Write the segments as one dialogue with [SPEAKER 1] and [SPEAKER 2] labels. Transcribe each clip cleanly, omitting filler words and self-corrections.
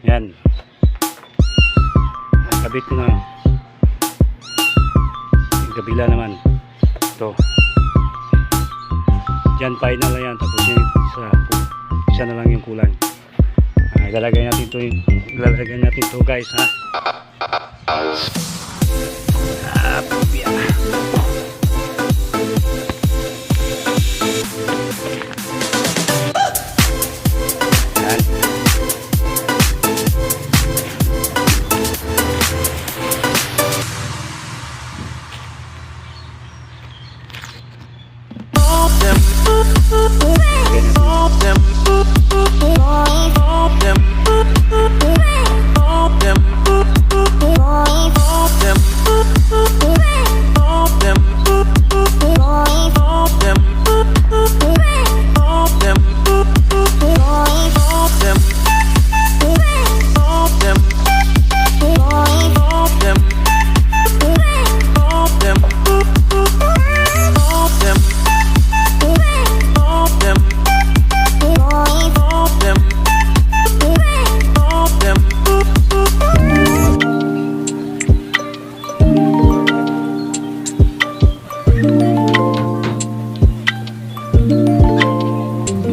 [SPEAKER 1] Yan. Kabit ko na. Yung kabila naman. Ito. Diyan final na yan. Tapos yung isa na lang yung kulang. Lalagay natin ito guys, ha. Yeah.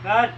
[SPEAKER 1] Cut!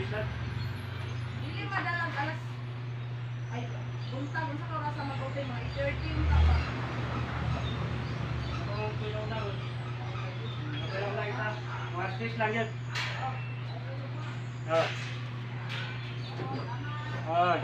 [SPEAKER 2] Dili madalang alas ay buntag unsa ka oras sa mag-open mga 13 ka pa.
[SPEAKER 1] Kung tulong na, tulong lang isa. Mga stress lang yun. Ay.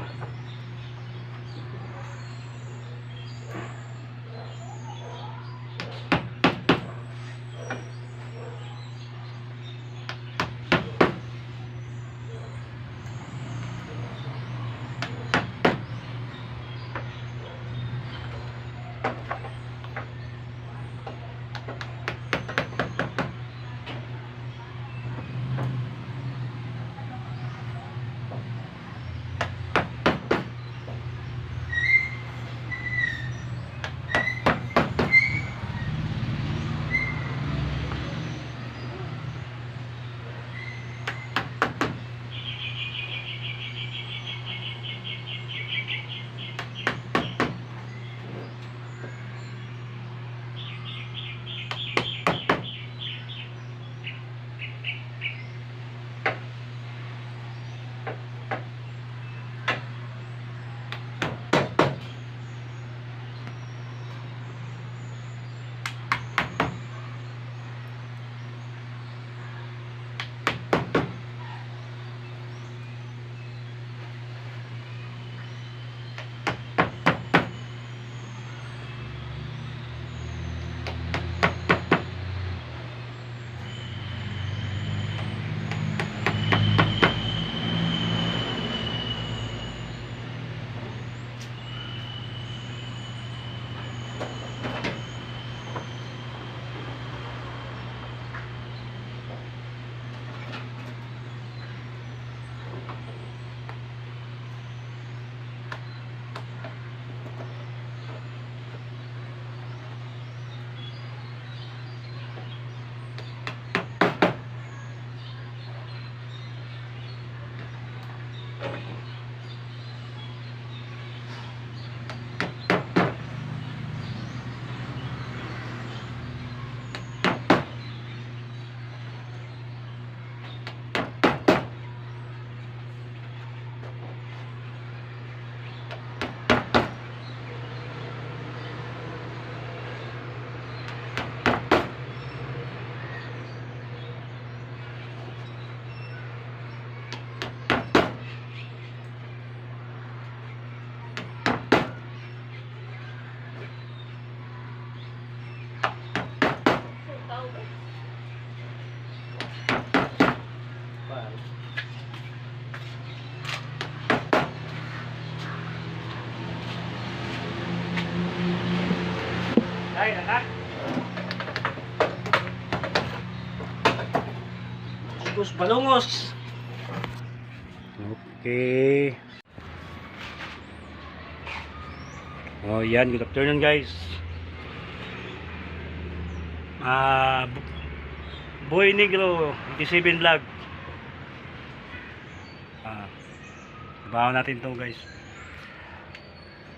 [SPEAKER 1] bahay na ha. Gus balungos. Okay. Oh, yan. Good afternoon, guys. Boy Negro 87 vlog. Trabaho natin to, guys.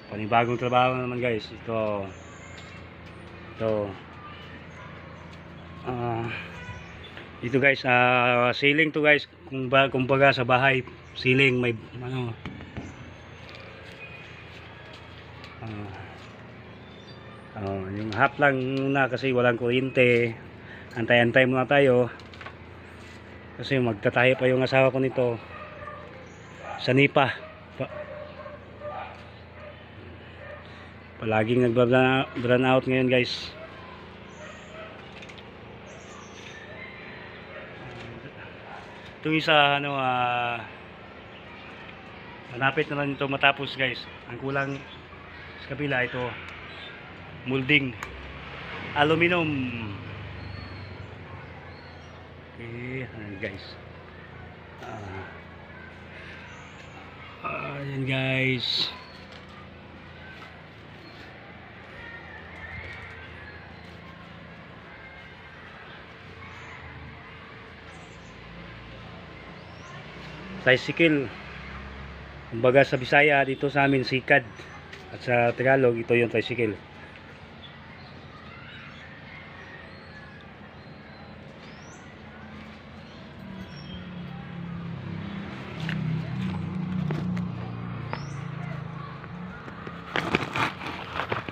[SPEAKER 1] Panibagong trabaho naman, guys. Ito guys, ceiling to, guys. Kumbaga sa bahay, ceiling may ano, yung half lang muna kasi walang kuryente. Antay-antay muna tayo kasi magtatahi pa yung asawa ko nito sa nipa. Palaging nag-burn out ngayon, guys. Itong isa malapit na lang ito matapos, guys. Ang kulang sa kabila ito molding aluminum. Okay, guys. Ayan, guys. Tricycle. Kumbaga sa Bisaya, dito sa amin sikad. At sa Tagalog, ito yung tricycle.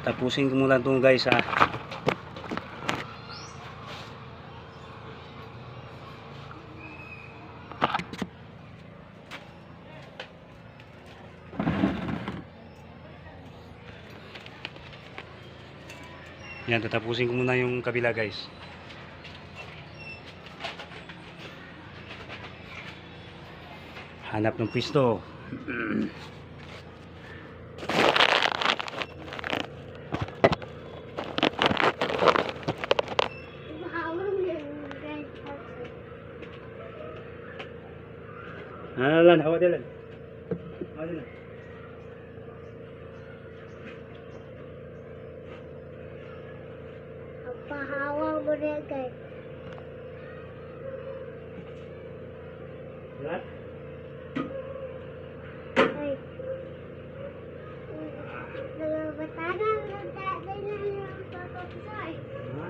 [SPEAKER 1] Tapusin ko muna ito, guys, ha. Yan, tatapusin ko muna yung kabila, guys. Hanap ng pwesto. Lan, hawa din lan. Hawa din lan.
[SPEAKER 3] Pahawa mo na, guys.
[SPEAKER 1] Lahat?
[SPEAKER 3] Ay. Nagabatanan ng tatay na yung papapsay.
[SPEAKER 1] Ha?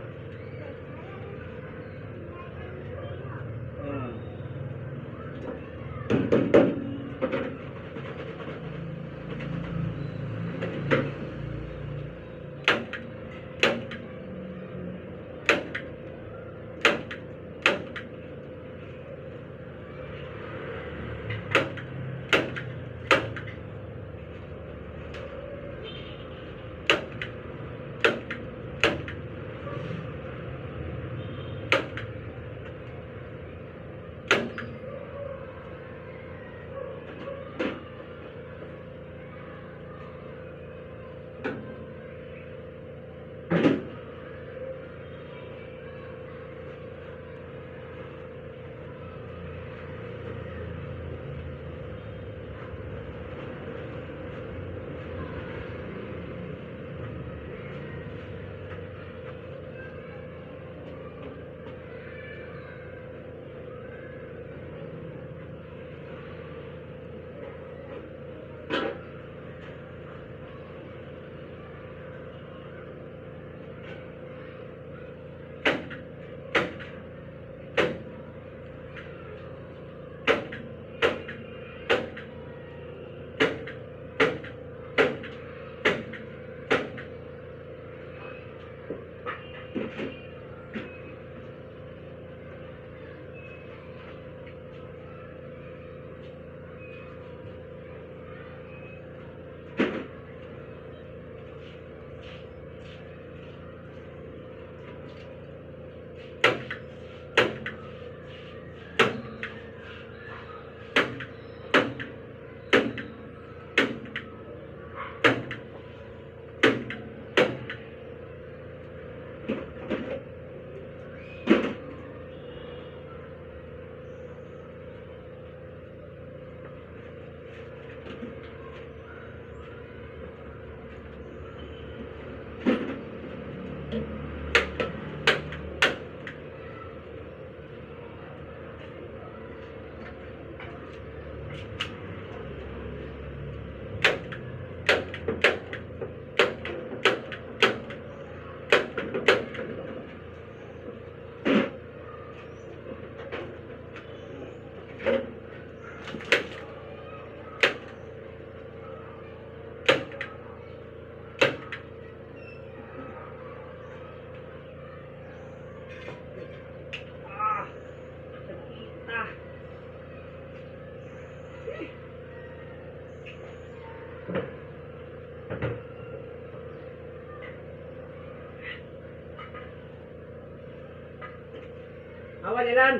[SPEAKER 1] Awal jalan.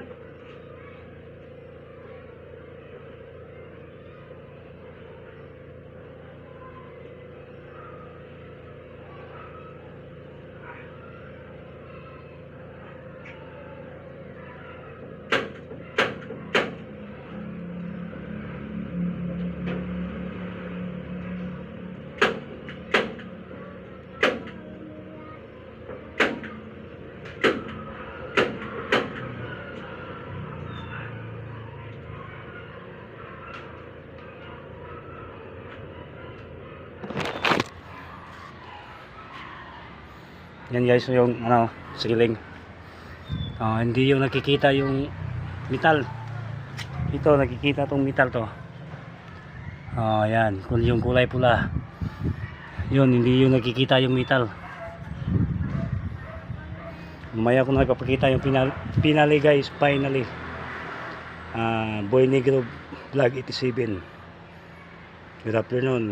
[SPEAKER 1] Yan guys, yung ano, ceiling. Hindi yung nakikita yung metal. Ito nakikita tong metal to. Yan, kung yung kulay pula. Yun, hindi yung nakikita yung metal. Mamaya ko na ipapakita yung finally guys, finally. Boy Negro Vlog 87. Good afternoon.